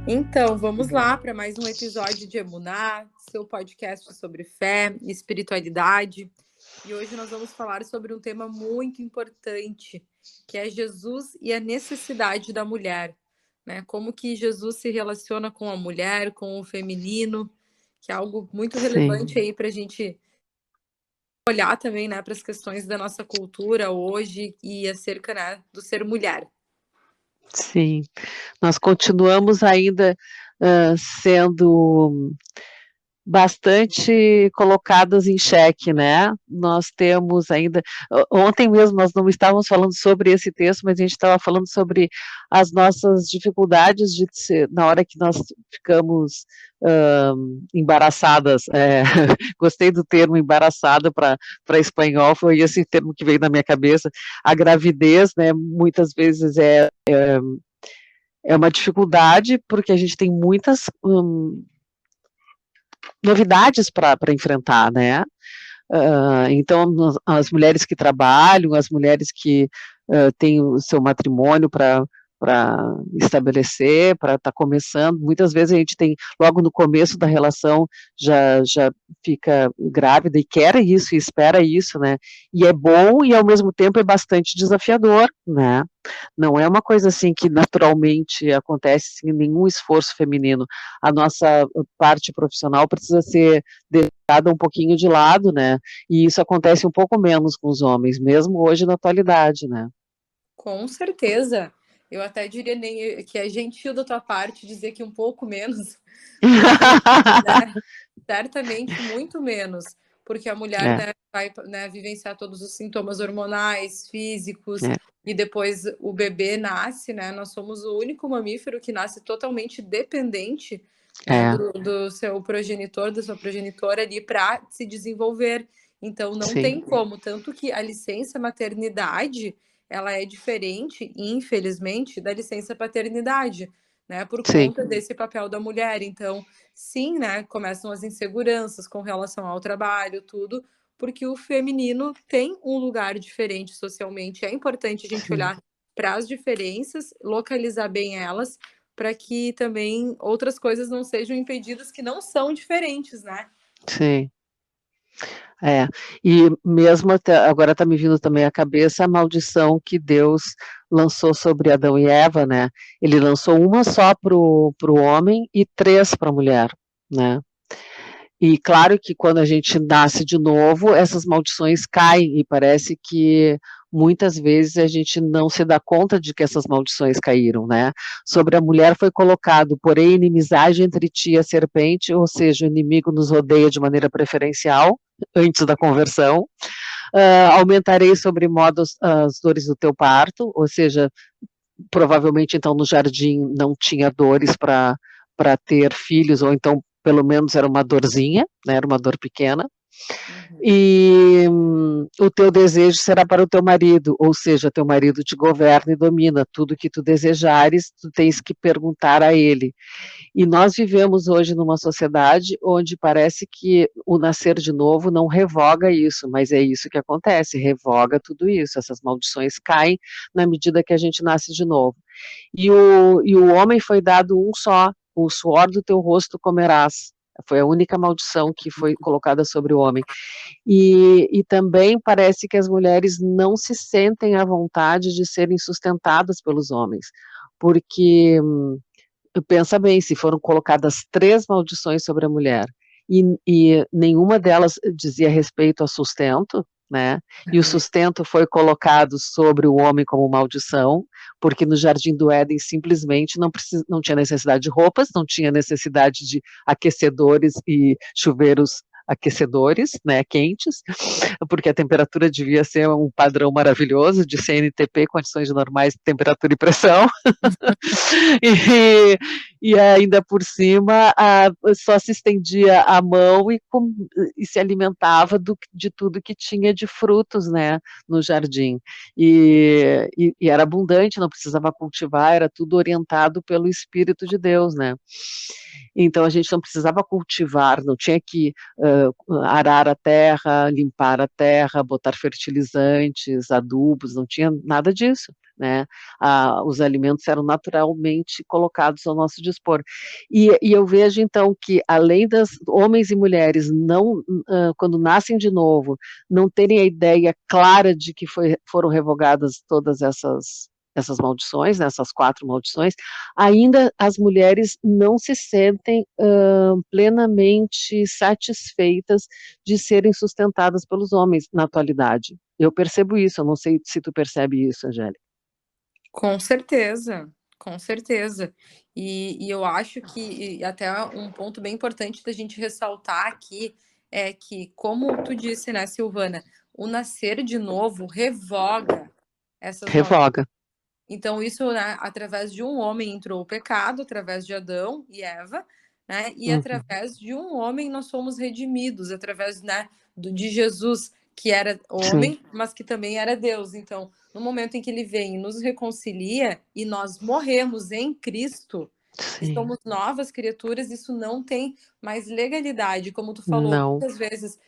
Então, vamos lá para mais um episódio de Emuná, seu podcast sobre fé e espiritualidade. E hoje nós vamos falar sobre um tema muito importante, que é Jesus e a necessidade da mulher, né? Como que Jesus se relaciona com a mulher, com o feminino, que é algo muito relevante aí para a gente olhar também, né, para as questões da nossa cultura hoje e acerca, né, do ser mulher. Sim, nós continuamos ainda sendo bastante colocadas em xeque, né? Nós temos ainda, ontem mesmo nós não estávamos falando sobre esse texto, mas a gente estava falando sobre as nossas dificuldades de ser, na hora que nós ficamos embaraçadas, gostei do termo embaraçada para espanhol, foi esse termo que veio na minha cabeça, a gravidez, né, muitas vezes é uma dificuldade, porque a gente tem muitas novidades para enfrentar, né? Então, as mulheres que trabalham, as mulheres que têm o seu matrimônio para estabelecer, para estar começando, muitas vezes a gente tem, logo no começo da relação, já fica grávida e quer isso, e espera isso, né, e é bom e ao mesmo tempo é bastante desafiador, né, não é uma coisa assim que naturalmente acontece sem nenhum esforço feminino, a nossa parte profissional precisa ser deixada um pouquinho de lado, né, e isso acontece um pouco menos com os homens, mesmo hoje na atualidade, né. Com certeza. Eu até diria nem que é gentil da tua parte dizer que um pouco menos, porque, né, certamente muito menos, porque a mulher, né, vai, né, vivenciar todos os sintomas hormonais, físicos, e depois o bebê nasce, né, nós somos o único mamífero que nasce totalmente dependente, né, do seu progenitor, da sua progenitora ali para se desenvolver. Então não tem como, tanto que a licença maternidade, ela é diferente, infelizmente, da licença paternidade, né, por conta desse papel da mulher. Então, sim, né, começam as inseguranças com relação ao trabalho, tudo, porque o feminino tem um lugar diferente socialmente. É importante a gente olhar para as diferenças, localizar bem elas, para que também outras coisas não sejam impedidas que não são diferentes, né? Sim. E mesmo até, agora está me vindo também à cabeça a maldição que Deus lançou sobre Adão e Eva, né? Ele lançou uma só para o homem e 3 para a mulher, né? E claro que quando a gente nasce de novo, essas maldições caem, e parece que muitas vezes a gente não se dá conta de que essas maldições caíram, né? Sobre a mulher foi colocado, porém, inimizade entre ti e a serpente, ou seja, o inimigo nos rodeia de maneira preferencial, antes da conversão. Aumentarei sobre modo as dores do teu parto, ou seja, provavelmente então no jardim não tinha dores para ter filhos, ou então pelo menos era uma dorzinha, né, era uma dor pequena, e o teu desejo será para o teu marido, ou seja, teu marido te governa e domina, tudo que tu desejares, tu tens que perguntar a ele. E nós vivemos hoje numa sociedade onde parece que o nascer de novo não revoga isso, mas é isso que acontece, revoga tudo isso, essas maldições caem na medida que a gente nasce de novo. E o homem foi dado um só, o suor do teu rosto comerás. Foi a única maldição que foi colocada sobre o homem. E também parece que as mulheres não se sentem à vontade de serem sustentadas pelos homens, porque, pensa bem, se foram colocadas 3 maldições sobre a mulher, e nenhuma delas dizia respeito a sustento, né, e o sustento foi colocado sobre o homem como maldição, porque no Jardim do Éden simplesmente não tinha necessidade de roupas, não tinha necessidade de aquecedores e chuveiros aquecedores, né, quentes, porque a temperatura devia ser um padrão maravilhoso de CNTP, condições normais de temperatura e pressão, e ainda por cima só se estendia a mão e se alimentava de tudo que tinha de frutos, né, no jardim. E era abundante, não precisava cultivar, era tudo orientado pelo Espírito de Deus, né. Então a gente não precisava cultivar, não tinha que arar a terra, limpar a terra, botar fertilizantes, adubos, não tinha nada disso, né. Os alimentos eram naturalmente colocados ao nosso dispor. E eu vejo então que além das homens e mulheres não, quando nascem de novo, não terem a ideia clara de que foram revogadas todas essas maldições, né, essas 4 maldições, ainda as mulheres não se sentem, plenamente satisfeitas de serem sustentadas pelos homens na atualidade. Eu percebo isso, eu não sei se tu percebe isso, Angélica. Com certeza, com certeza. E eu acho que e até um ponto bem importante da gente ressaltar aqui é que, como tu disse, né, Silvana, o nascer de novo revoga essas maldições. Revoga. Então, isso, né, através de um homem entrou o pecado, através de Adão e Eva, né, e Uhum, através de um homem nós somos redimidos, através, né, de Jesus, que era sim, homem, mas que também era Deus. Então, no momento em que ele vem e nos reconcilia e nós morremos em Cristo e sim. somos novas criaturas, isso não tem mais legalidade. Como tu falou, Não. muitas vezes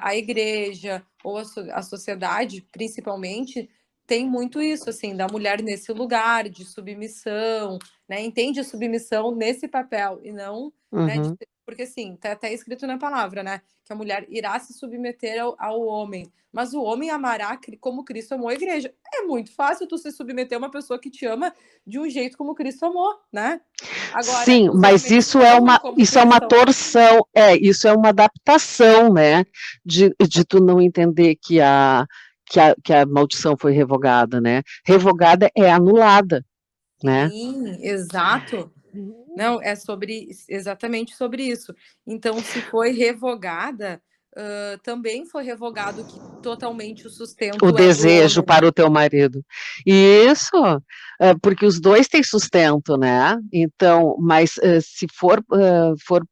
a igreja ou a sociedade, principalmente, tem muito isso, assim, da mulher nesse lugar de submissão, né? Entende a submissão nesse papel e não, né? Uhum. Porque assim, tá até escrito na palavra, né? Que a mulher irá se submeter ao homem, mas o homem amará como Cristo amou a igreja. É muito fácil tu se submeter a uma pessoa que te ama de um jeito como Cristo amou, né? Agora, Sim, os mas homens amam como isso é uma Cristo amou. torção, isso é uma adaptação, né, de tu não entender que a maldição foi revogada, né. Revogada é anulada, né. Sim, exato. Não, é sobre exatamente sobre isso. Então, se foi revogada, também foi revogado que totalmente o O sustento é do desejo homem. para o teu marido. Isso, porque os 2 têm sustento, né, então, mas, se for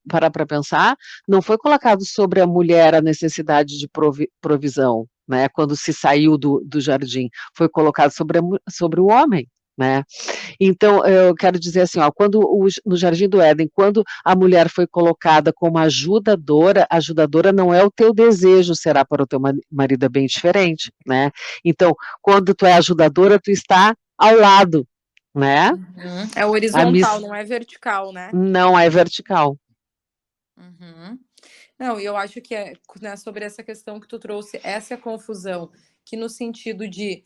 parar para pensar, não foi colocado sobre a mulher a necessidade de provisão, né, quando se saiu do jardim, foi colocado sobre o homem, né. Então, eu quero dizer assim, ó, no Jardim do Éden, quando a mulher foi colocada como ajudadora não é o teu desejo, será para o teu marido, é bem diferente, né. Então, quando tu é ajudadora, tu está ao lado, né. Uhum. É A horizontal, miss não é vertical, né? Não é vertical. Uhum. Não, e eu acho que né, sobre essa questão que tu trouxe, essa confusão, que no sentido de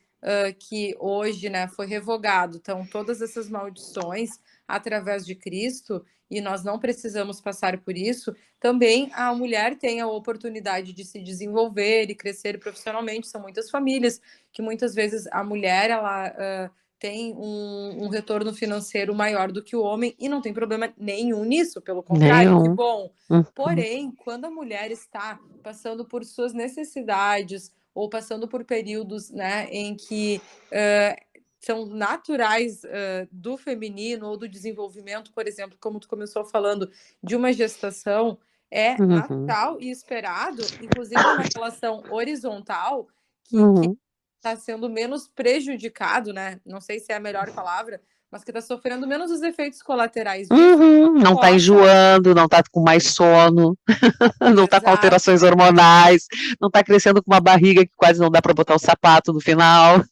que hoje, né, foi revogado, então todas essas maldições através de Cristo, e nós não precisamos passar por isso, também a mulher tem a oportunidade de se desenvolver e crescer profissionalmente. São muitas famílias que muitas vezes a mulher ela tem um retorno financeiro maior do que o homem e não tem problema nenhum nisso, pelo contrário, que Nenhum. bom. Uhum. Porém, quando a mulher está passando por suas necessidades ou passando por períodos, né, em que são naturais do feminino ou do desenvolvimento, por exemplo, como tu começou falando, de uma gestação, é Uhum. natural e esperado, inclusive numa relação horizontal, que Uhum. está sendo menos prejudicado, né? Não sei se é a melhor palavra, mas que está sofrendo menos os efeitos colaterais disso, Uhum. Não está possa. enjoando, não está com mais sono. Não está com alterações Exato. hormonais, não está crescendo com uma barriga que quase não dá para botar o sapato no final.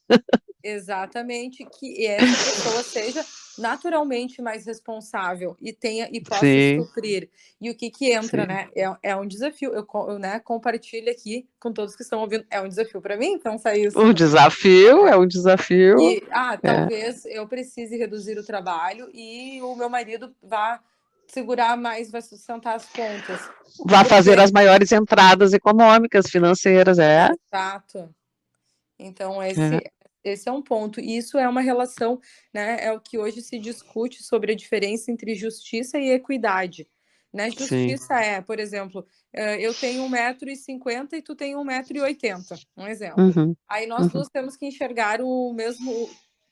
Exatamente, que essa pessoa seja naturalmente mais responsável e tenha e possa Sim, suprir. E o que que entra, sim. né? É um desafio. Eu, né, compartilho aqui com todos que estão ouvindo. É um desafio para mim pensar isso. Um desafio, é um desafio. Que, É. talvez eu precise reduzir o trabalho e o meu marido vá segurar mais, vai sustentar as contas. Vai fazer Porque, as maiores entradas econômicas, financeiras, é. exato. Então, É. esse é um ponto. E isso é uma relação, né? É o que hoje se discute sobre a diferença entre justiça e equidade. Né? Sim. Justiça é, por exemplo, eu tenho 1,50 m e tu tem 1,80 m, um exemplo. Uhum, Aí nós uhum. duas temos que enxergar o mesmo.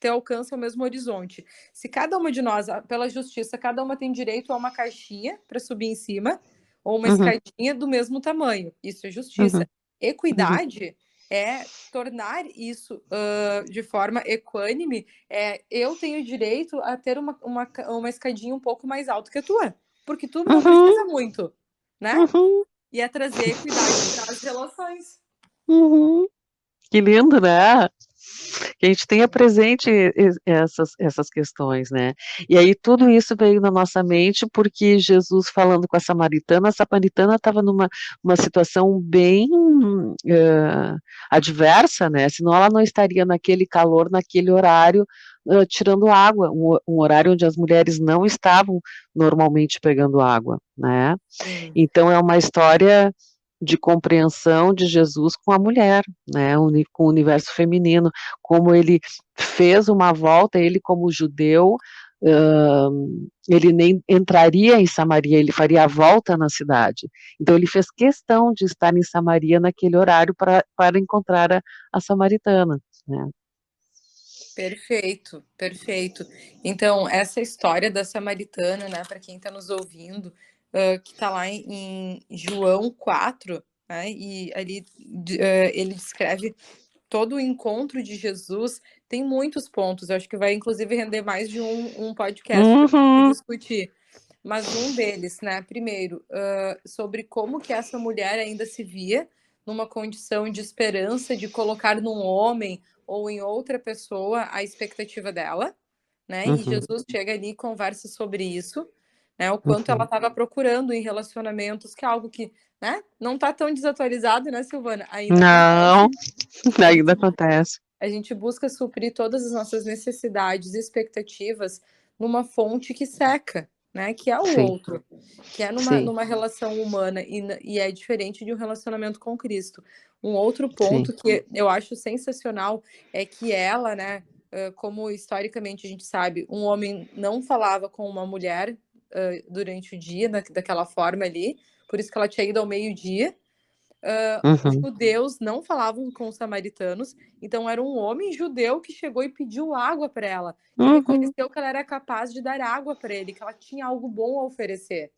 alcance ao mesmo horizonte. Se cada uma de nós, pela justiça, cada uma tem direito a uma caixinha para subir em cima, ou uma Uhum, escadinha do mesmo tamanho. Isso é uhum, justiça. uhum, Equidade é tornar isso de forma equânime. Eu tenho direito a ter uma escadinha um pouco mais alta que a tua, porque tu não uhum, precisa muito, né? uhum, E é trazer equidade para as relações. uhum. Que lindo, né? Que a gente tenha presente essas questões, né? E aí tudo isso veio na nossa mente porque Jesus falando com a samaritana estava numa uma situação bem adversa, né? Senão ela não estaria naquele calor, naquele horário, tirando água, um horário onde as mulheres não estavam normalmente pegando água, né? Sim. Então é uma história de compreensão de Jesus com a mulher, né, com o universo feminino, como ele fez uma volta, ele como judeu, ele nem entraria em Samaria, ele faria a volta na cidade. Então ele fez questão de estar em Samaria naquele horário para encontrar a samaritana, né. Perfeito, perfeito. Então, essa história da samaritana, né, para quem está nos ouvindo, que está lá em João 4, né, e ali ele descreve todo o encontro de Jesus, tem muitos pontos, eu acho que vai inclusive render mais de um podcast para Uhum, discutir. Mas um deles, né, primeiro, sobre como que essa mulher ainda se via numa condição de esperança de colocar num homem ou em outra pessoa a expectativa dela, né? E uhum, Jesus chega ali e conversa sobre isso, né? O quanto ela uhum. estava procurando em relacionamentos, que é algo que, né, não está tão desatualizado, né, Silvana? Ainda Não, acontece. A ainda gente acontece. a gente busca suprir todas as nossas necessidades e expectativas numa fonte que seca, né? Que é o Sim, outro, que é sim, numa relação humana e é diferente de um relacionamento com Cristo. Um outro sim. ponto que eu acho sensacional é que ela, né? Como historicamente a gente sabe, um homem não falava com uma mulher durante o dia, daquela forma ali, por isso que ela tinha ido ao meio-dia. Uhum, Judeus não falavam com os samaritanos, então era um homem judeu que chegou e pediu água para ela, que uhum. reconheceu que ela era capaz de dar água para ele, que ela tinha algo bom a oferecer.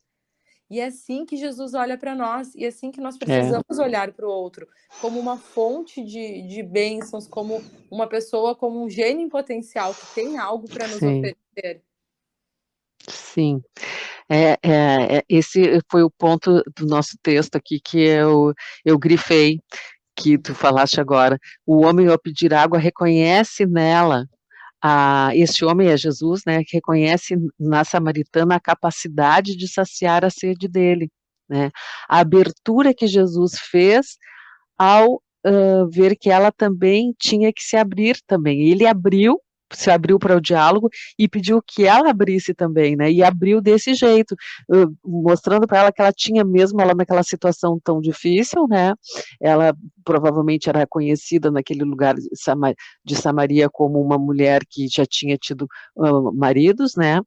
E é assim que Jesus olha para nós, e é assim que nós É, precisamos olhar para o outro, como uma fonte de bênçãos, como uma pessoa, como um gênio em potencial que tem algo para nos sim, oferecer. sim. Esse foi o ponto do nosso texto aqui que eu grifei, que tu falaste agora. O homem, ao pedir água, reconhece nela, este homem é Jesus, né, que reconhece na samaritana a capacidade de saciar a sede dele, né. A abertura que Jesus fez ao, ver que ela também tinha que se abrir também. Ele se abriu para o diálogo e pediu que ela abrisse também, né, e abriu desse jeito, mostrando para ela que ela tinha mesmo ela naquela situação tão difícil, né, ela provavelmente era conhecida naquele lugar de Samaria como uma mulher que já tinha tido, maridos, né,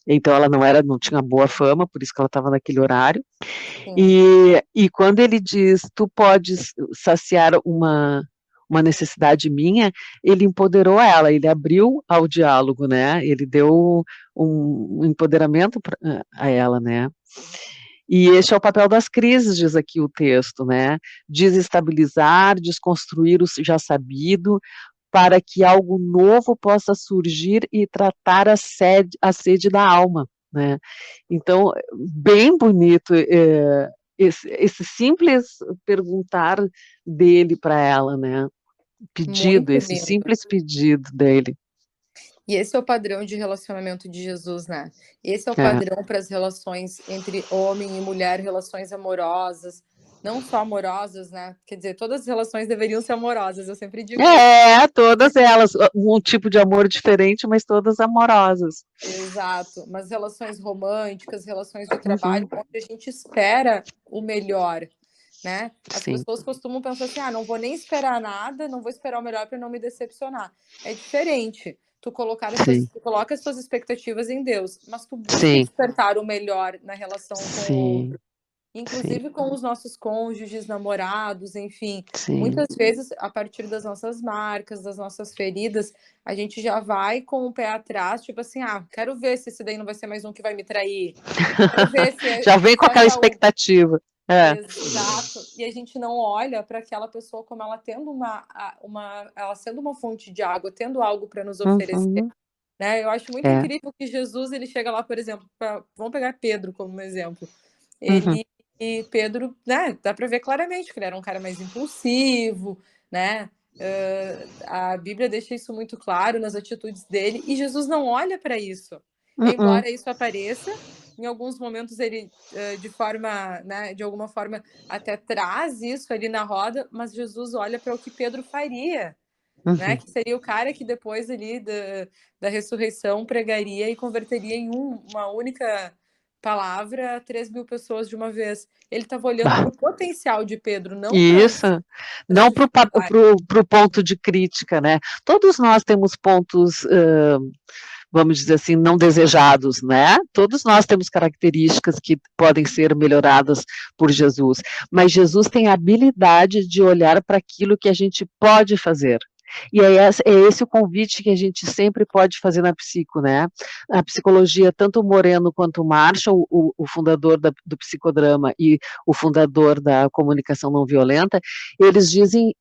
então ela não tinha boa fama, por isso que ela estava naquele horário. Sim, E quando ele diz: "Tu podes saciar uma necessidade minha", ele empoderou ela, ele abriu ao diálogo, né, ele deu um empoderamento a ela, né. E este é o papel das crises, diz aqui o texto, né, desestabilizar, desconstruir o já sabido, para que algo novo possa surgir e tratar a sede da alma, né. Então, bem bonito, esse simples perguntar dele para ela, né, muito esse lindo. simples pedido dele. E esse é o padrão de relacionamento de Jesus, né? Esse é o É. padrão para as relações entre homem e mulher, relações amorosas, não só amorosas, né? Quer dizer, todas as relações deveriam ser amorosas, eu sempre digo isso. É, todas elas, um tipo de amor diferente, mas todas amorosas. Exato, mas relações românticas, relações de trabalho, Uhum, onde a gente espera o melhor, né? As sim, pessoas costumam pensar assim: ah, não vou nem esperar nada, não vou esperar o melhor para não me decepcionar. É diferente. sim, Tu coloca as tuas expectativas em Deus, mas tu busca sim, despertar o melhor na relação com o sim, outro. sim, inclusive com os nossos cônjuges, namorados, enfim. sim. Muitas vezes, a partir das nossas marcas, das nossas feridas, a gente já vai com o pé atrás, tipo assim, ah, quero ver se esse daí não vai ser mais um que vai me trair. Quero ver Já vem se com aquela essa expectativa. É. exato. E a gente não olha para aquela pessoa como ela tendo ela sendo uma fonte de água, tendo algo para nos oferecer, Uhum. né? Eu acho muito É. incrível que Jesus ele chega lá, por exemplo, vamos pegar Pedro como um exemplo. Uhum. Ele e Pedro, né? Dá para ver claramente que ele era um cara mais impulsivo, né? A Bíblia deixa isso muito claro nas atitudes dele e Jesus não olha para isso. Uhum. Embora isso apareça, em alguns momentos ele de forma, né, de alguma forma até traz isso ali na roda, mas Jesus olha para o que Pedro faria, né? Uhum. Que seria o cara que depois ali da ressurreição pregaria e converteria em uma única palavra 3.000 pessoas de uma vez. Ele estava olhando Bah, para o potencial de Pedro, não isso. para a Não dificuldade. pro ponto de crítica, né? Todos nós temos pontos, vamos dizer assim, não desejados, né? Todos nós temos características que podem ser melhoradas por Jesus, mas Jesus tem a habilidade de olhar para aquilo que a gente pode fazer. E é esse o convite que a gente sempre pode fazer na psico, né? A psicologia, tanto o Moreno quanto o Marshall, o fundador do psicodrama e o fundador da comunicação não violenta, eles dizem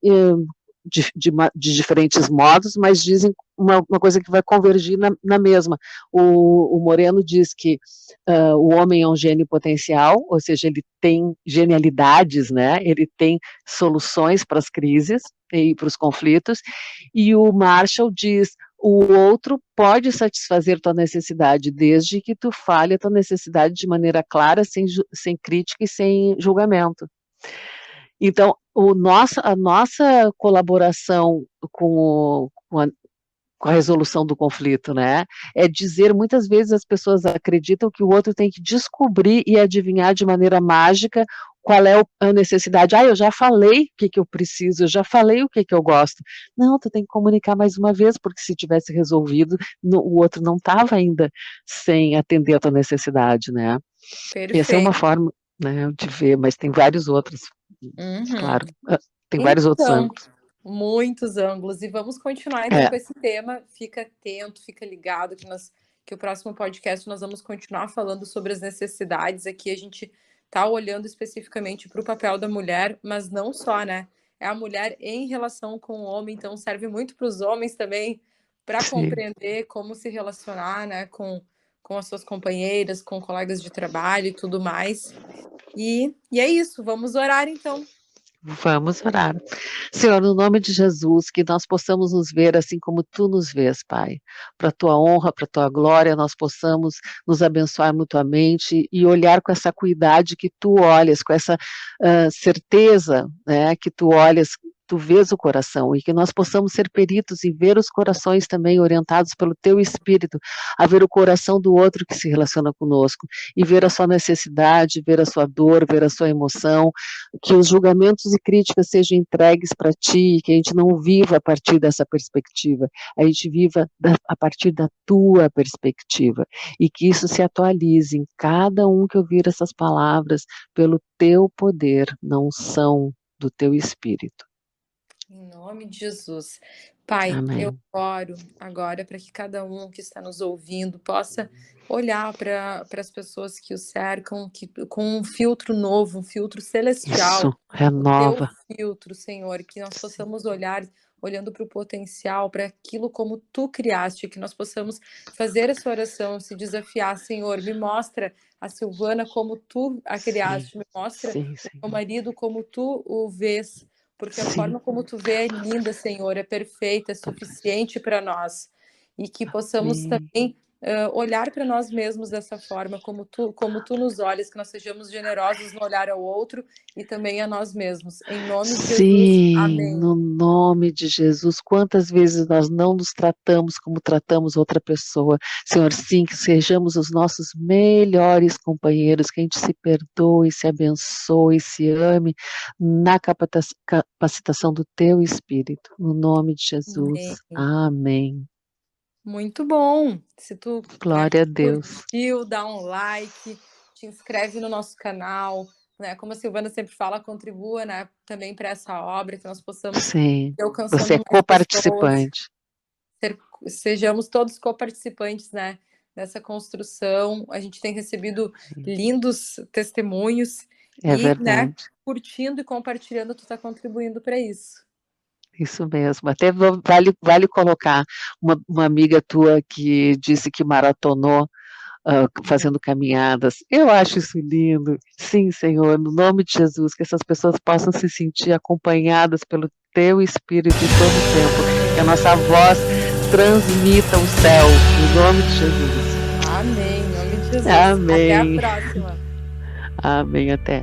de diferentes modos, mas dizem uma coisa que vai convergir na mesma. O Moreno diz que o homem é um gênio potencial, ou seja, ele tem genialidades, né? Ele tem soluções para as crises e para os conflitos, e o Marshall diz o outro pode satisfazer tua necessidade desde que tu fale a tua necessidade de maneira clara, sem crítica e sem julgamento. Então, a nossa colaboração com a resolução do conflito, né? É dizer, muitas vezes as pessoas acreditam que o outro tem que descobrir e adivinhar de maneira mágica qual é a necessidade. Ah, eu já falei o que eu preciso, eu já falei o que eu gosto. Não, tu tem que comunicar mais uma vez, porque se tivesse resolvido, o outro não estava ainda sem atender a tua necessidade, né? Essa é uma Perfeito. forma, né, de ver, mas tem vários outros, Uhum. claro, tem vários outros Então, ângulos. muitos ângulos. E vamos continuar então É, com esse tema. Fica atento, fica ligado que o próximo podcast nós vamos continuar falando sobre as necessidades. Aqui a gente está olhando especificamente para o papel da mulher, mas não só, né? É a mulher em relação com o homem, então serve muito para os homens também para sim. compreender como se relacionar, né, com as suas companheiras, com colegas de trabalho e tudo mais. E é isso, vamos orar então. Vamos orar. Senhor, no nome de Jesus, que nós possamos nos ver assim como tu nos vês, Pai. Para a tua honra, para a tua glória, nós possamos nos abençoar mutuamente e olhar com essa acuidade que tu olhas, com essa certeza, né, que tu olhas, tu vês o coração e que nós possamos ser peritos em ver os corações também orientados pelo teu Espírito, a ver o coração do outro que se relaciona conosco e ver a sua necessidade, ver a sua dor, ver a sua emoção, que os julgamentos e críticas sejam entregues para ti, que a gente não viva a partir dessa perspectiva, a gente viva a partir da tua perspectiva, e que isso se atualize em cada um que ouvir essas palavras, pelo teu poder, não são do teu Espírito. Em nome de Jesus. Pai, eu Amém. oro agora para que cada um que está nos ouvindo possa olhar para as pessoas que o cercam com um filtro novo, um filtro celestial, Isso, o teu renova. filtro, Senhor, que nós Sim, possamos olhar olhando para o potencial, para aquilo como tu criaste, que nós possamos fazer essa oração, se desafiar, Senhor, me mostra a Silvana como tu a sim, criaste, me mostra sim, o meu Senhor. marido como tu o vês, porque a Sim, forma como tu vê é linda, Senhor, é perfeita, é suficiente para nós. E que possamos amém. também olhar para nós mesmos dessa forma, como tu nos olhas, que nós sejamos generosos no olhar ao outro e também a nós mesmos. Em nome de Jesus, Sim, amém. no nome de Jesus, quantas vezes nós não nos tratamos como tratamos outra pessoa. Senhor, sim, que sejamos os nossos melhores companheiros, que a gente se perdoe, se abençoe, se ame, na capacitação do Teu Espírito. No nome de Jesus. Amém. Amém. Muito bom. Se tu, né, Glória a Deus. curtiu, dá um like, te inscreve no nosso canal. né, como a Silvana sempre fala, contribua, né, também para essa obra, que nós possamos Sim, ir você é alcançando mais pessoas, coparticipante. sejamos todos coparticipantes, né, dessa construção. A gente tem recebido Sim, lindos testemunhos é e, né, verdade. curtindo e compartilhando, tu está contribuindo para isso. Isso mesmo. Até vale colocar uma amiga tua que disse que maratonou, fazendo caminhadas. Eu acho isso lindo. Sim, Senhor, no nome de Jesus, que essas pessoas possam se sentir acompanhadas pelo teu Espírito em todo o tempo. Que a nossa voz transmita o céu, em nome de Jesus. Amém, em nome de Jesus. Até a Amém. próxima. Amém, até.